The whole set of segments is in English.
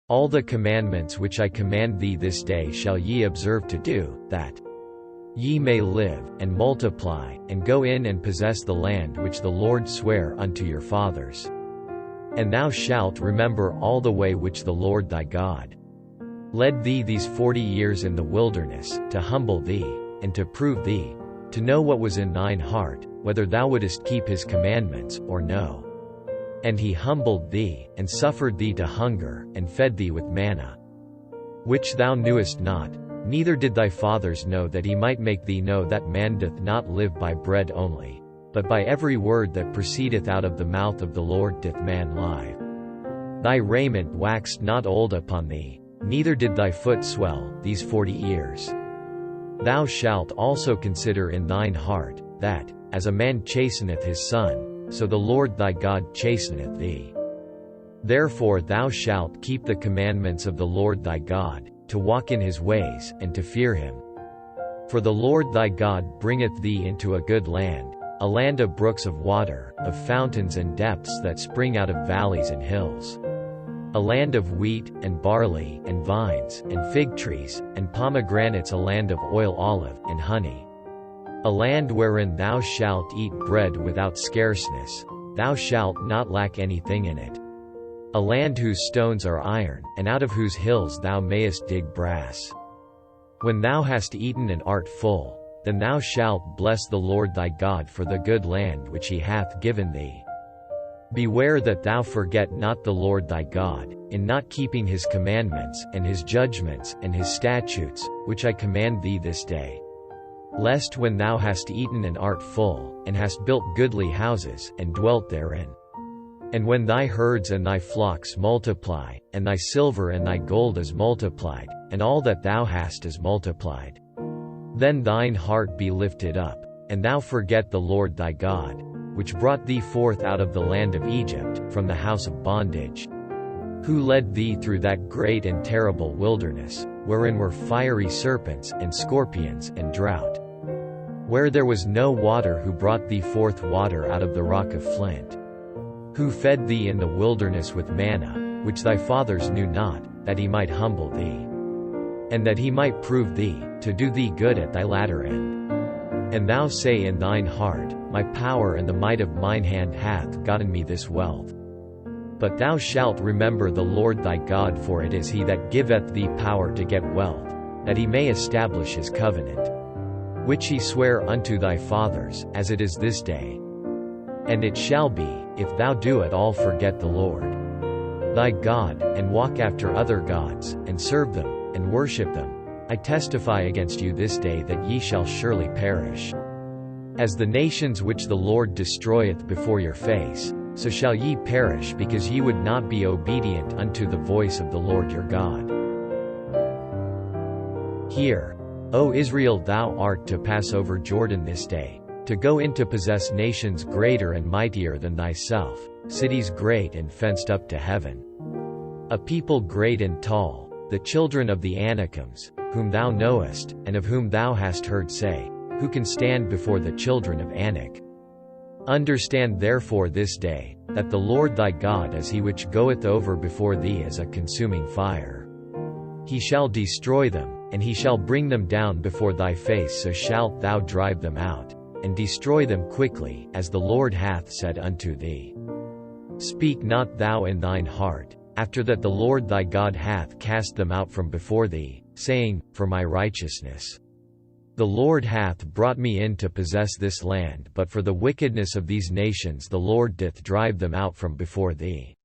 All the commandments which I command thee this day shall ye observe to do, that ye may live, and multiply, and go in and possess the land which the Lord sware unto your fathers. And thou shalt remember all the way which the Lord thy God led thee these 40 years in the wilderness, to humble thee, and to prove thee, to know what was in thine heart, whether thou wouldest keep his commandments, or no. And he humbled thee, and suffered thee to hunger, and fed thee with manna, which thou knewest not, neither did thy fathers know, that he might make thee know that man doth not live by bread only, but by every word that proceedeth out of the mouth of the Lord doth man live. Thy raiment waxed not old upon thee, neither did thy foot swell, these 40 years. Thou shalt also consider in thine heart, that, as a man chasteneth his son, so the Lord thy God chasteneth thee. Therefore thou shalt keep the commandments of the Lord thy God, to walk in his ways, and to fear him. For the Lord thy God bringeth thee into a good land, a land of brooks of water, of fountains and depths that spring out of valleys and hills. A land of wheat, and barley, and vines, and fig trees, and pomegranates, a land of oil, olive, and honey. A land wherein thou shalt eat bread without scarceness, thou shalt not lack anything in it. A land whose stones are iron, and out of whose hills thou mayest dig brass. When thou hast eaten and art full, then thou shalt bless the Lord thy God for the good land which he hath given thee. Beware that thou forget not the Lord thy God, in not keeping his commandments, and his judgments, and his statutes, which I command thee this day. Lest when thou hast eaten and art full, and hast built goodly houses, and dwelt therein, and when thy herds and thy flocks multiply, and thy silver and thy gold is multiplied, and all that thou hast is multiplied, then thine heart be lifted up, and thou forget the Lord thy God, which brought thee forth out of the land of Egypt, from the house of bondage, who led thee through that great and terrible wilderness, wherein were fiery serpents, and scorpions, and drought, where there was no water, who brought thee forth water out of the rock of flint, who fed thee in the wilderness with manna, which thy fathers knew not, that he might humble thee, and that he might prove thee, to do thee good at thy latter end. And thou say in thine heart, My power and the might of mine hand hath gotten me this wealth. But thou shalt remember the Lord thy God, for it is he that giveth thee power to get wealth, that he may establish his covenant, which he sware unto thy fathers, as it is this day. And it shall be, if thou do at all forget the Lord thy God, and walk after other gods, and serve them, and worship them, I testify against you this day that ye shall surely perish. As the nations which the Lord destroyeth before your face, so shall ye perish, because ye would not be obedient unto the voice of the Lord your God. Hear, O Israel, thou art to pass over Jordan this day, to go in to possess nations greater and mightier than thyself, cities great and fenced up to heaven. A people great and tall, the children of the Anakims, whom thou knowest, and of whom thou hast heard say, Who can stand before the children of Anak? Understand therefore this day, that the Lord thy God is he which goeth over before thee as a consuming fire. He shall destroy them, and he shall bring them down before thy face, so shalt thou drive them out, and destroy them quickly, as the Lord hath said unto thee. Speak not thou in thine heart, after that the Lord thy God hath cast them out from before thee, saying, For my righteousness the Lord hath brought me in to possess this land, but for the wickedness of these nations the Lord doth drive them out from before thee.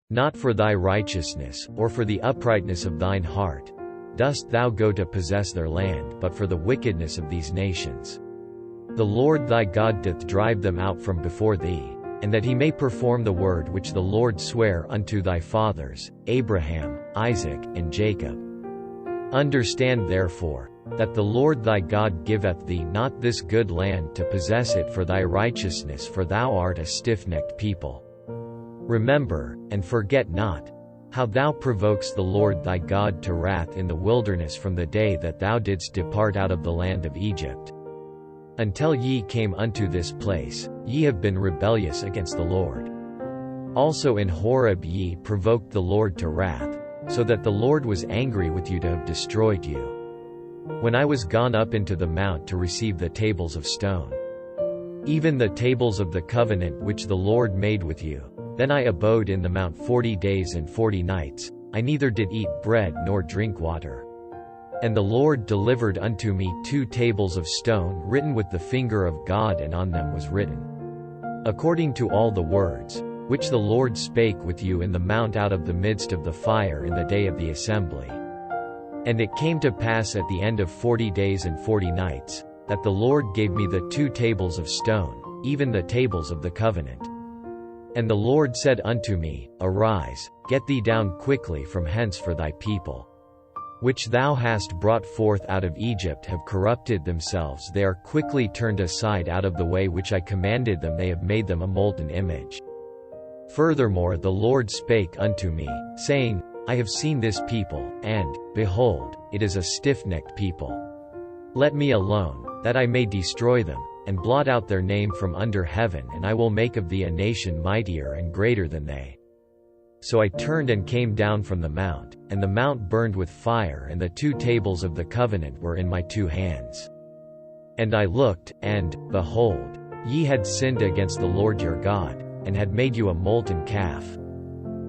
Not for thy righteousness, or for the uprightness of thine heart, dost thou go to possess their land, but for the wickedness of these nations. The Lord thy God doth drive them out from before thee, and that he may perform the word which the Lord sware unto thy fathers, Abraham, Isaac, and Jacob. Understand therefore, that the Lord thy God giveth thee not this good land to possess it for thy righteousness, for thou art a stiff-necked people. Remember, and forget not, how thou provokest the Lord thy God to wrath in the wilderness from the day that thou didst depart out of the land of Egypt. Until ye came unto this place, ye have been rebellious against the Lord. Also in Horeb ye provoked the Lord to wrath, so that the Lord was angry with you to have destroyed you. When I was gone up into the mount to receive the tables of stone, even the tables of the covenant which the Lord made with you, then I abode in the mount 40 days and 40 nights, I neither did eat bread nor drink water. And the Lord delivered unto me 2 tables of stone written with the finger of God, and on them was written, according to all the words which the Lord spake with you in the mount out of the midst of the fire in the day of the assembly. And it came to pass at the end of 40 days and 40 nights, that the Lord gave me the 2 tables of stone, even the tables of the covenant. And the Lord said unto me, Arise, get thee down quickly from hence, for thy people, which thou hast brought forth out of Egypt, have corrupted themselves, they are quickly turned aside out of the way which I commanded them, they have made them a molten image. Furthermore the Lord spake unto me, saying, I have seen this people, and, behold, it is a stiff-necked people. Let me alone, that I may destroy them, and blot out their name from under heaven, and I will make of thee a nation mightier and greater than they. So I turned and came down from the mount, and the mount burned with fire, and the 2 tables of the covenant were in my 2 hands. And I looked, and, behold, ye had sinned against the Lord your God, and had made you a molten calf.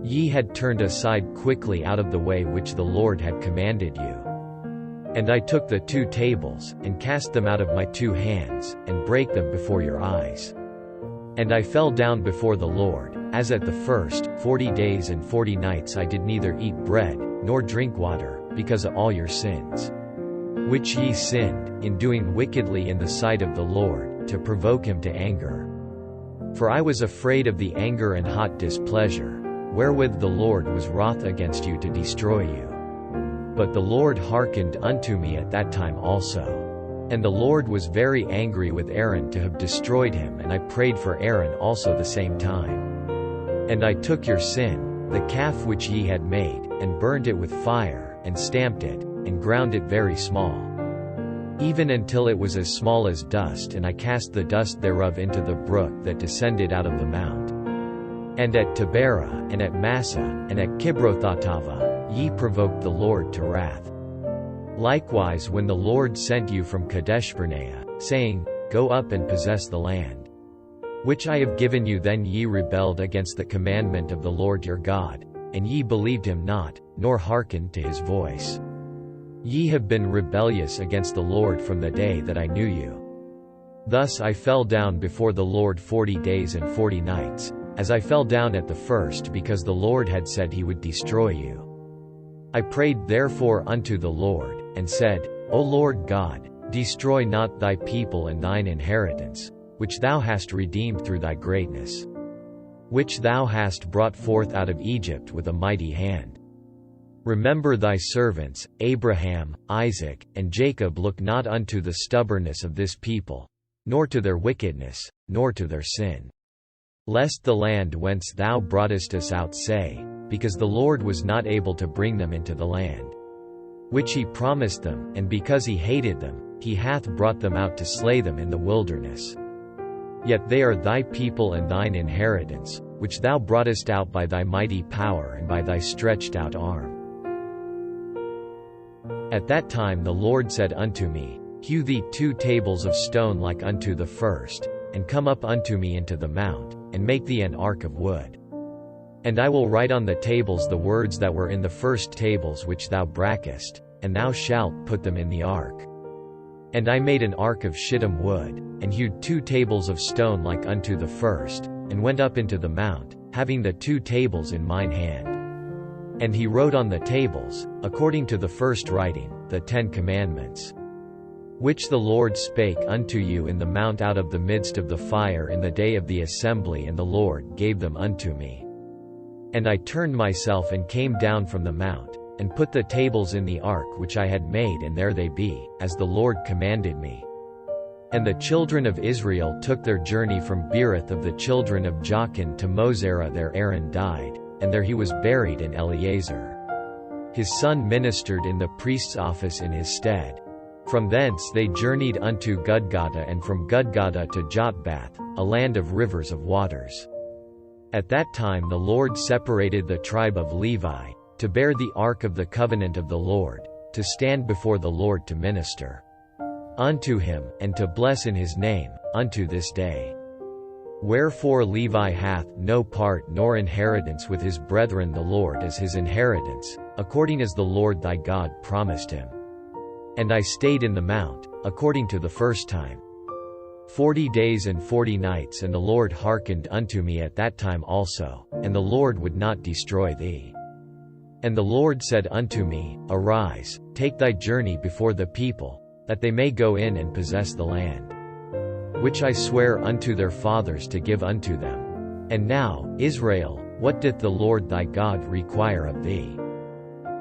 Ye had turned aside quickly out of the way which the Lord had commanded you. And I took the 2 tables, and cast them out of my 2 hands, and brake them before your eyes. And I fell down before the Lord, as at the first 40 days and 40 nights I did neither eat bread, nor drink water, because of all your sins, which ye sinned, in doing wickedly in the sight of the Lord, to provoke him to anger. For I was afraid of the anger and hot displeasure, wherewith the Lord was wroth against you to destroy you. But the Lord hearkened unto me at that time also. And the Lord was very angry with Aaron to have destroyed him, and I prayed for Aaron also the same time. And I took your sin, the calf which ye had made, and burned it with fire, and stamped it, and ground it very small, even until it was as small as dust, and I cast the dust thereof into the brook that descended out of the mount. And at Taberah, and at Massa, and at Kibrothatava, ye provoked the Lord to wrath. Likewise when the Lord sent you from Kadeshbarnea, saying, Go up and possess the land, which I have given you, then ye rebelled against the commandment of the Lord your God, and ye believed him not, nor hearkened to his voice. Ye have been rebellious against the Lord from the day that I knew you. Thus I fell down before the Lord 40 days and 40 nights, as I fell down at the first, because the Lord had said he would destroy you. I prayed therefore unto the Lord, and said, O Lord God, destroy not thy people and thine inheritance, which thou hast redeemed through thy greatness, which thou hast brought forth out of Egypt with a mighty hand. Remember thy servants, Abraham, Isaac, and Jacob. Look not unto the stubbornness of this people, nor to their wickedness, nor to their sin. Lest the land whence thou broughtest us out say, because the Lord was not able to bring them into the land which he promised them, and because he hated them, he hath brought them out to slay them in the wilderness. Yet they are thy people and thine inheritance, which thou broughtest out by thy mighty power and by thy stretched out arm. At that time the Lord said unto me, Hew thee 2 tables of stone like unto the first, and come up unto me into the mount, and make thee an ark of wood. And I will write on the tables the words that were in the first tables which thou brakest, and thou shalt put them in the ark. And I made an ark of shittim wood, and hewed 2 tables of stone like unto the first, and went up into the mount, having the 2 tables in mine hand. And he wrote on the tables, according to the first writing, the 10 commandments, which the Lord spake unto you in the mount out of the midst of the fire in the day of the assembly, and the Lord gave them unto me. And I turned myself and came down from the mount, and put the tables in the ark which I had made, and there they be, as the Lord commanded me. And the children of Israel took their journey from Beerith of the children of Jachin to Mosera. There Aaron died, and there he was buried, and Eleazar his son ministered in the priest's office in his stead. From thence they journeyed unto Gudgodah, and from Gudgodah to Jotbath, a land of rivers of waters. At that time the Lord separated the tribe of Levi, to bear the ark of the covenant of the Lord, to stand before the Lord to minister unto him, and to bless in his name, unto this day. Wherefore Levi hath no part nor inheritance with his brethren, the Lord as his inheritance, according as the Lord thy God promised him. And I stayed in the mount, according to the first time, 40 days and 40 nights, and the Lord hearkened unto me at that time also, and the Lord would not destroy thee. And the Lord said unto me, Arise, take thy journey before the people, that they may go in and possess the land, which I swear unto their fathers to give unto them. And now, Israel, what doth the Lord thy God require of thee?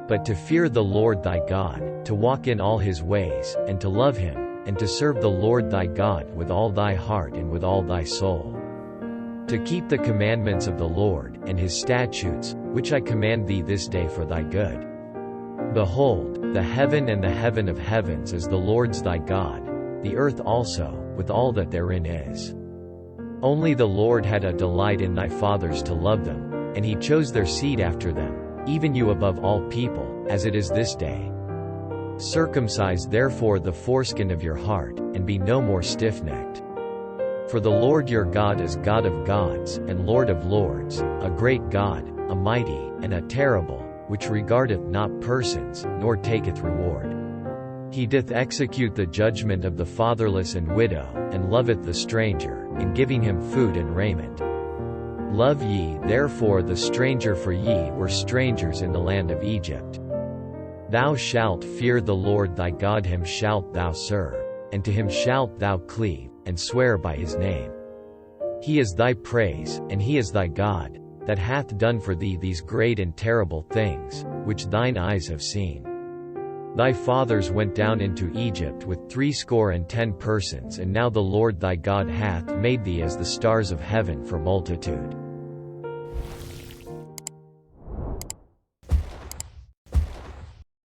But to fear the Lord thy God, to walk in all his ways, and to love him, and to serve the Lord thy God with all thy heart and with all thy soul, to keep the commandments of the Lord, and his statutes, which I command thee this day for thy good. Behold, the heaven and the heaven of heavens is the Lord's thy God, the earth also, with all that therein is. Only the Lord had a delight in thy fathers to love them, and he chose their seed after them, even you above all people, as it is this day. Circumcise therefore the foreskin of your heart, and be no more stiff-necked. For the Lord your God is God of gods, and Lord of lords, a great God, a mighty, and a terrible, which regardeth not persons, nor taketh reward. He doth execute the judgment of the fatherless and widow, and loveth the stranger, in giving him food and raiment. Love ye therefore the stranger, for ye were strangers in the land of Egypt. Thou shalt fear the Lord thy God, him shalt thou serve, and to him shalt thou cleave, and swear by his name. He is thy praise, and he is thy God, that hath done for thee these great and terrible things, which thine eyes have seen. Thy fathers went down into Egypt with 60 persons, and now the Lord thy God hath made thee as the stars of heaven for multitude.